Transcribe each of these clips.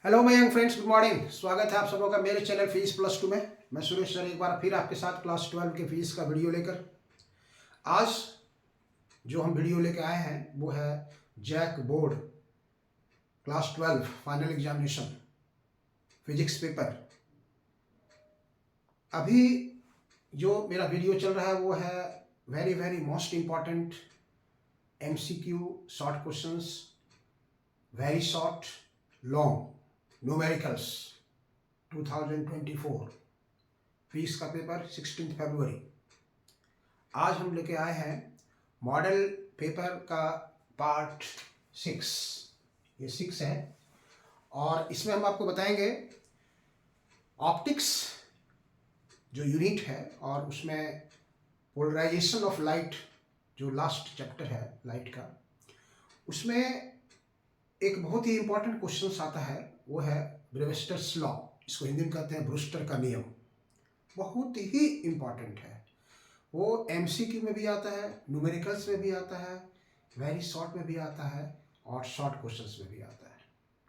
Hello my young friends, good morning. स्वागत है आप सबों का मेरे चैनल फिजिक्स प्लस 2 में। मैं सुरेश सर एक बार फिर आपके साथ क्लास 12 के फिजिक्स का वीडियो लेकर। आज जो हम वीडियो लेकर आए हैं वो है JAC board class 12 final examination physics paper. अभी जो मेरा वीडियो चल रहा है वो है very very most important MCQ short questions, very short long numericals 2024 physics का पेपर 16 फरवरी। आज हम लेके आए हैं मॉडल पेपर का पार्ट 6। ये 6 है और इसमें हम आपको बताएंगे ऑप्टिक्स जो यूनिट है और उसमें पोलराइजेशन ऑफ लाइट जो लास्ट चैप्टर है लाइट का, उसमें एक बहुत ही इंपॉर्टेंट क्वेश्चन आता है, वो है ब्रेविस्टर्स लॉ। इसको हिंदी में कहते हैं ब्रूस्टर का नियम। बहुत ही इम्पॉर्टेंट है। वो एमसीक्यू में भी आता है, न्यूमेरिकल्स में भी आता है, वेरी शॉर्ट में भी आता है और शॉर्ट क्वेश्चंस में भी आता है।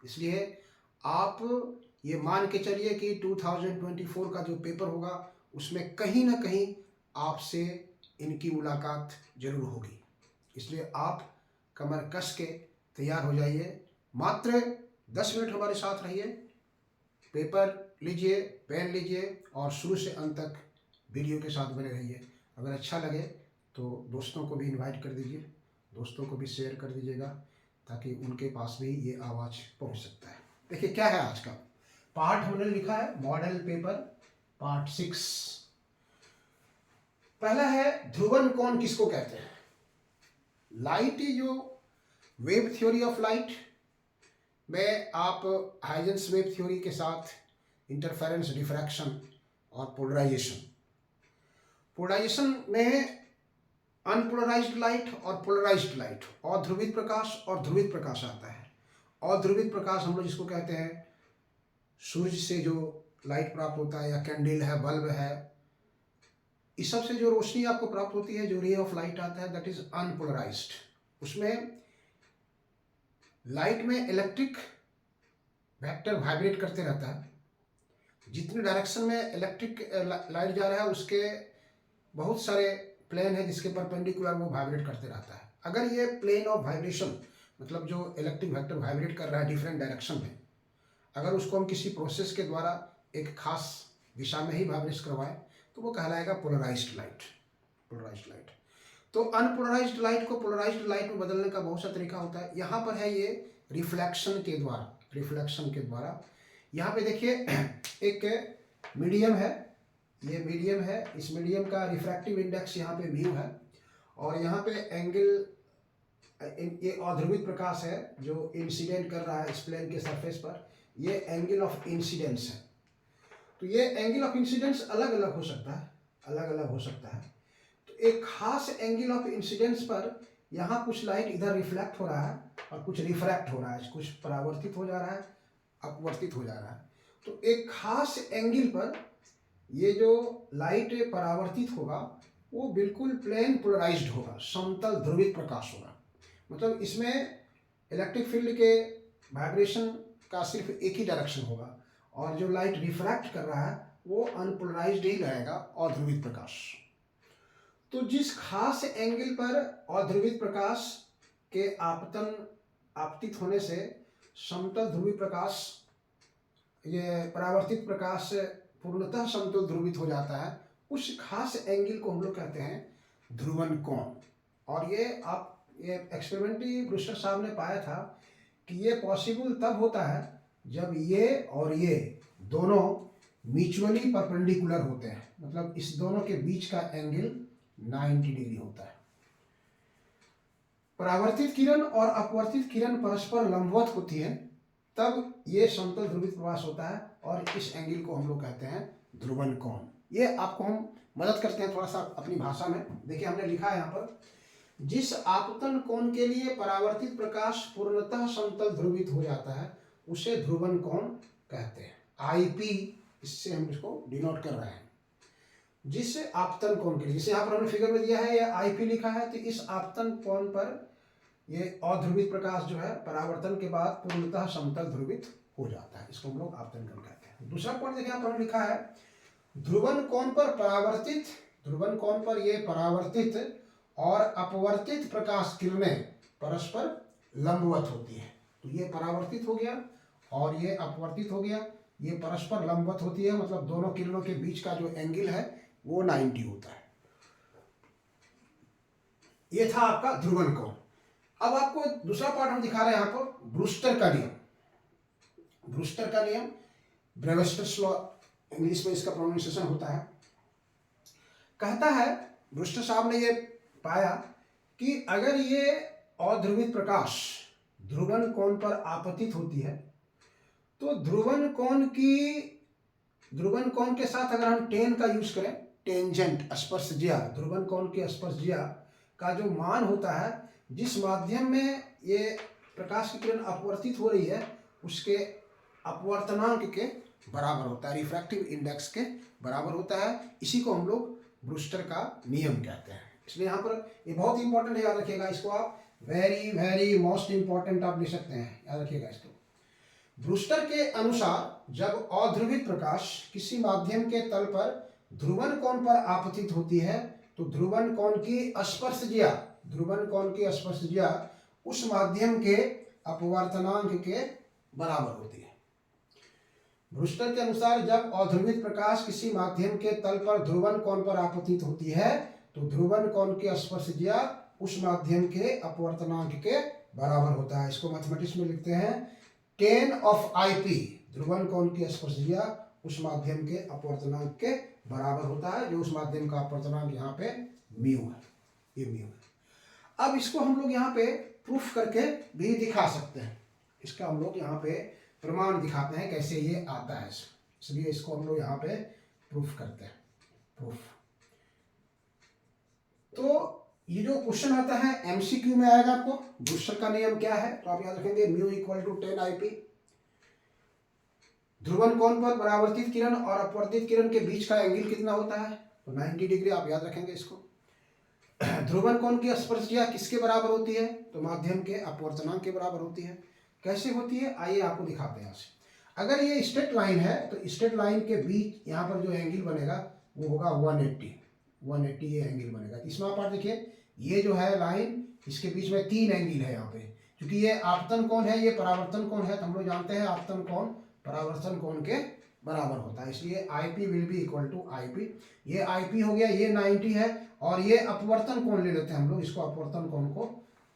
इसलिए आप ये मान के चलिए कि 2024 का जो पेपर होगा उसमें कहीं ना कहीं आपसे इनकी मुलाकात जरूर होगी। इसलिए आप कमर कस के तैयार हो जाइए। मात्र 10 मिनट हमारे साथ रहिए, पेपर लीजिए, पेन लीजिए और शुरू से अंत तक वीडियो के साथ बने रहिए। अगर अच्छा लगे तो दोस्तों को भी इनवाइट कर दीजिए, दोस्तों को भी शेयर कर दीजिएगा ताकि उनके पास भी ये आवाज़ पहुंच सकता है। देखिए क्या है आज का पार्ट, हमने लिखा है मॉडल पेपर पार्ट 6। पहला है ध्रुवन कोण किसको कहते हैं। लाइट जो वेव थ्योरी ऑफ लाइट में आप हाइजेंस वेव थ्योरी के साथ इंटरफेरेंस, डिफ्रैक्शन और पोलराइजेशन में अनपोलराइज्ड लाइट और पोलराइज्ड लाइट, अध्रुवित प्रकाश और ध्रुवित प्रकाश आता है। अध्रुवित प्रकाश हम लोग जिसको कहते हैं सूर्य से जो लाइट प्राप्त होता है या कैंडल है, बल्ब है, इस सब से जो रोशनी आपको प्राप्त होती है, जो रे ऑफ लाइट आता है, दैट इज अनपोलराइज्ड। उसमें लाइट में इलेक्ट्रिक वेक्टर वाइब्रेट करते रहता है। जितने डायरेक्शन में इलेक्ट्रिक लाइट जा रहा है उसके बहुत सारे प्लेन है जिसके परपेंडिकुलर वो वाइब्रेट करते रहता है। अगर ये प्लेन ऑफ वाइब्रेशन मतलब जो इलेक्ट्रिक वेक्टर वाइब्रेट कर रहा है डिफरेंट डायरेक्शन में, अगर उसको हम किसी प्रोसेस के द्वारा एक खास दिशा में ही वाइब्रेट करवाएं तो वो कहलाएगा पोलराइज्ड लाइट। Polarised light. तो अनपोलराइज्ड लाइट को पोलराइज्ड लाइट में बदलने का बहुत सा तरीका होता है। यहाँ पर है ये रिफ्लेक्शन के द्वारा। रिफ्लेक्शन के द्वारा यहाँ पे देखिए एक मीडियम है, ये मीडियम है, इस मीडियम का रिफ्रैक्टिव इंडेक्स यहाँ पे म्यू है और यहाँ पे एंगल, ये अध्रुवित प्रकाश है जो इंसिडेंट कर रहा है इस प्लेन के सरफेस पर, ये एंगल ऑफ इंसिडेंस है। तो ये एंगल ऑफ इंसिडेंस अलग अलग हो सकता है, अलग अलग हो सकता है। तो एक खास एंगल ऑफ इंसिडेंस पर यहाँ कुछ लाइट इधर रिफ्लेक्ट हो रहा है और कुछ रिफ्रैक्ट हो रहा है, कुछ परावर्तित हो जा रहा है, अपवर्तित हो जा रहा है। तो एक खास एंगल पर ये जो लाइट परावर्तित होगा वो बिल्कुल प्लेन पोलराइज्ड होगा, समतल ध्रुवित प्रकाश होगा। मतलब इसमें इलेक्ट्रिक फील्ड के वाइब्रेशन का सिर्फ एक ही डायरेक्शन होगा और जो लाइट रिफ्रैक्ट कर रहा है वो अनपोलराइज्ड ही रहेगा, अध्रुवित प्रकाश। तो जिस खास एंगल पर अध्रुवित प्रकाश के आपतित होने से समतल ध्रुवीय प्रकाश, ये परावर्तित प्रकाश पूर्णतः समतल ध्रुवित हो जाता है, उस खास एंगल को हम लोग कहते हैं ध्रुवन कोण। और ये एक्सपेरिमेंटली ब्रूस्टर साहब ने पाया था कि ये पॉसिबल तब होता है जब ये और ये दोनों म्यूचुअली परपेंडिकुलर होते हैं। मतलब इस दोनों के बीच का एंगल 90 डिग्री होता है। परावर्तित किरण और अपवर्तित किरण परस्पर लंबवत होती है, तब ये समतल ध्रुवित प्रकाश होता है और इस एंगल को हम लोग कहते हैं ध्रुवन कोण। ये आपको हम मदद करते हैं थोड़ा सा अपनी भाषा में। देखिए हमने लिखा है यहाँ पर, जिस आपतन कोण के लिए परावर्तित प्रकाश पूर्णतः समतल ध्रुवित हो जाता है उसे ध्रुवन कोण कहते हैं। आईपी, इससे हम इसको डिनोट कर रहे हैं। जिस आपतन कोण के लिए, जिसे यहाँ पर हमने फिगर में दिया है, यह आईपी लिखा है, तो इस आपतन कोण पर ये अध्रुवित प्रकाश जो है परावर्तन के बाद पूर्णतः समतल ध्रुवित हो जाता है। इसको हम लोग आपतन कोण कहते हैं। दूसरा पॉइंट देखिए यहाँ पर लिखा है ध्रुवन कोण पर परावर्तित, ध्रुवन कोण पर ये परावर्तित और अपवर्तित प्रकाश किरणें परस्पर लंबवत होती है। तो ये परावर्तित हो गया और ये अपवर्तित हो गया, ये परस्पर लंबवत होती है, मतलब दोनों किरणों के बीच का जो एंगल है वो 90 होता है। ये था आपका ध्रुवन कोण। अब आपको दूसरा पार्ट हम दिखा रहे हैं यहाँ पर ब्रूस्टर का नियम। ब्रूस्टर का नियम, ब्रेवस्टर्स लॉ इंग्लिश में इसका प्रोनाउंसिएशन होता है। कहता है ब्रूस्टर साहब ने ये पाया कि अगर ये अध्रुवित प्रकाश ध्रुवन कोण पर आपतित होती है तो ध्रुवन कोण के साथ अगर हम टेन का यूज करें, टेंजेंट स्पर्शज्या, ध्रुवन कोण के स्पर्शज्या का जो मान होता है, जिस माध्यम में ये प्रकाश की किरण अपवर्तित हो रही है उसके अपवर्तनांक के बराबर होता है, रिफ्रैक्टिव इंडेक्स के बराबर होता है। इसी को हम लोग ब्रूस्टर का नियम कहते हैं। इसलिए यहाँ पर ये बहुत इंपॉर्टेंट है, याद रखिएगा इसको आप, वेरी वेरी मोस्ट इंपॉर्टेंट आप ले सकते हैं, याद रखिएगा इसको। ब्रूस्टर के अनुसार जब अध्रुवित प्रकाश किसी माध्यम के तल पर ध्रुवन कोण पर आपतित होती है तो ध्रुवन कोण की स्पर्शज्या उस माध्यम के अपवर्तनांक के बराबर होती है। ब्रूस्टर के अनुसार जब अध्रुवित प्रकाश किसी माध्यम के तल पर ध्रुवन कोण पर आपतित होती है तो ध्रुवन कोण की स्पर्शज्या उस माध्यम के अपवर्तनांक के बराबर होता है। इसको मैथमेटिक्स में लिखते हैं tan ऑफ IP, ध्रुवन कोण की स्पर्शज्या उस माध्यम के अपवर्तनांक के बराबर होता है, जो उस माध्यम का अपवर्तनांक यहाँ पे म्यू है, ये म्यू है। अब इसको हम लोग यहाँ पे प्रूफ करके भी दिखा सकते हैं। इसका हम लोग यहाँ पे प्रमाण दिखाते हैं कैसे ये आता है, इसलिए इसको हम लोग यहाँ पे प्रूफ करते हैं। प्रूफ तो ये जो क्वेश्चन आता है MCQ में आएगा आपको, ब्रूस्टर का नियम क्या है, तो आप याद रखेंगे म्यू इक्वल टू 10 IP। ध्रुवन कोण पर परावर्तित किरण और अपवर्तित किरण के बीच का एंगल कितना होता है, तो 90 डिग्री, आप याद रखेंगे इसको। ध्रुवन कोण की स्पर्शज्या किसके बराबर होती है, तो माध्यम के अपवर्तनांक के बराबर होती है। कैसे होती है आइए आपको दिखाते हैं यहाँ से। अगर ये स्ट्रेट लाइन है तो स्ट्रेट लाइन के बीच यहाँ पर जो एंगल बनेगा वो होगा 180 ये एंगल बनेगा। इसमें आप देखिए ये जो है लाइन, इसके बीच में 3 एंगल है यहाँ पे, क्योंकि ये आपतन कोण है, ये परावर्तन कोण है, तो हम लोग जानते हैं आपतन कोण परावर्तन कोण के बराबर होता है, इसलिए IP will be equal to IP। ये IP हो गया, ये 90 है, और ये अपवर्तन कोण ले लेते हैं हम लोग, इसको अपवर्तन कोण को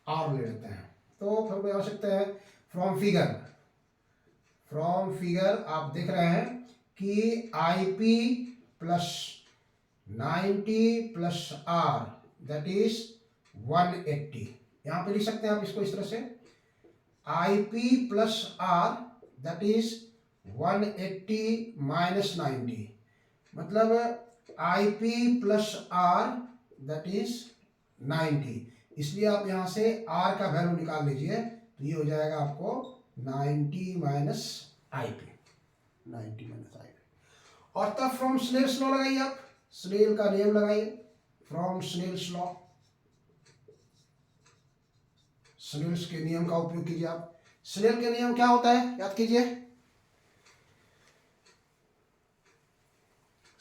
R ले लेते हैं। तो फिर बता सकते हैं फ्रॉम फिगर आप देख रहे हैं कि IP plus 90 plus R that is 180। यहाँ पे लिख सकते हैं आप इसको इस तरह से, IP plus R that is 180 minus 90, मतलब IP plus R that is 90। इसलिए आप यहाँ से R का वैल्यू निकाल लीजिए, तो ये हो जाएगा आपको 90 माइनस IP। और तब फ्रॉम स्नेल्स लॉ लगाइए, आप स्नेल का नियम लगाइए, फ्रॉम स्नेल्स लॉ, स्नेल्स के नियम का उपयोग कीजिए आप। स्नेल के नियम क्या होता है याद कीजिए,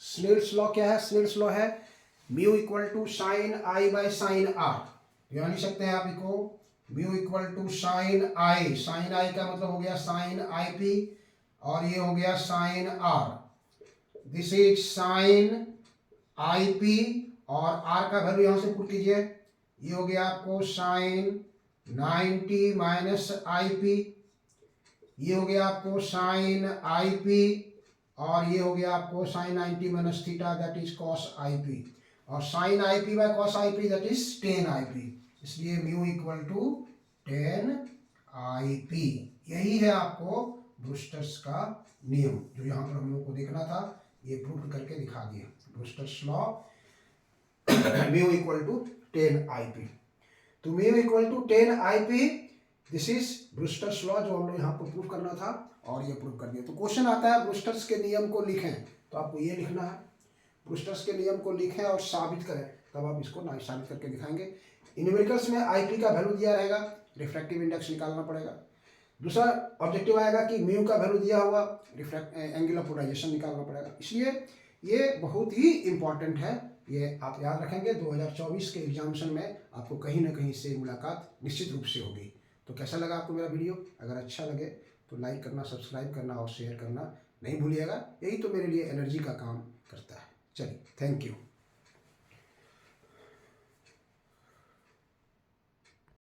स्नेल्स लॉ क्या है, स्नेल्स लॉ है mu equal to sine I by sine R। यहाँ लिख सकते हैं आप इसको mu equal to sine I, sine I का मतलब हो गया साइन IP, और ये हो गया sine R। This is sine IP, और R का वैल्यू यहाँ से पुट कीजिए, ये हो गया आपको साइन 90 माइनस IP, ये हो गया आपको साइन IP, और ये हो गया आपको sine 90 minus theta that is cos IP, और sine IP by cos IP that is ten IP। इसलिए म्यू इक्वल टू 10 IP। यही है आपको ब्रूस्टर्स का नियम, जो यहाँ पर हम लोग को देखना था, ये प्रूफ करके दिखा दिया। Brewster's law mu equal to 10 IP, तो mu equal to 10 IP, this is Brewster's law जो हम लोग यहाँ पर प्रूफ करना था, और ये प्रूफ कर दिया। तो क्वेश्चन आता है ब्रूस्टर्स के नियम को लिखें, तो आपको ये लिखना है, ब्रूस्टर्स के नियम को लिखें और साबित करें, तब आप इसको साबित करके दिखाएंगे। न्यूमेरिकल्स में IP का वैल्यू दिया रहेगा, रिफ्रैक्टिव इंडेक्स निकालना पड़ेगा। दूसरा ऑब्जेक्टिव आएगा कि म्यू का वैल्यू दिया हुआ रिफ्रैक्ट एंगल ऑफ पोलराइजेशन निकालना पड़ेगा। इसलिए ये बहुत ही इम्पॉर्टेंट है, ये आप याद रखेंगे। 2024 के एग्जामिनेशन में आपको कहीं ना कहीं से मुलाकात निश्चित रूप से होगी। तो कैसा लगा आपको मेरा वीडियो? अगर अच्छा लगे तो लाइक करना, सब्सक्राइब करना और शेयर करना नहीं भूलिएगा। यही तो मेरे लिए एनर्जी का काम करता है। चलिए, थैंक यू।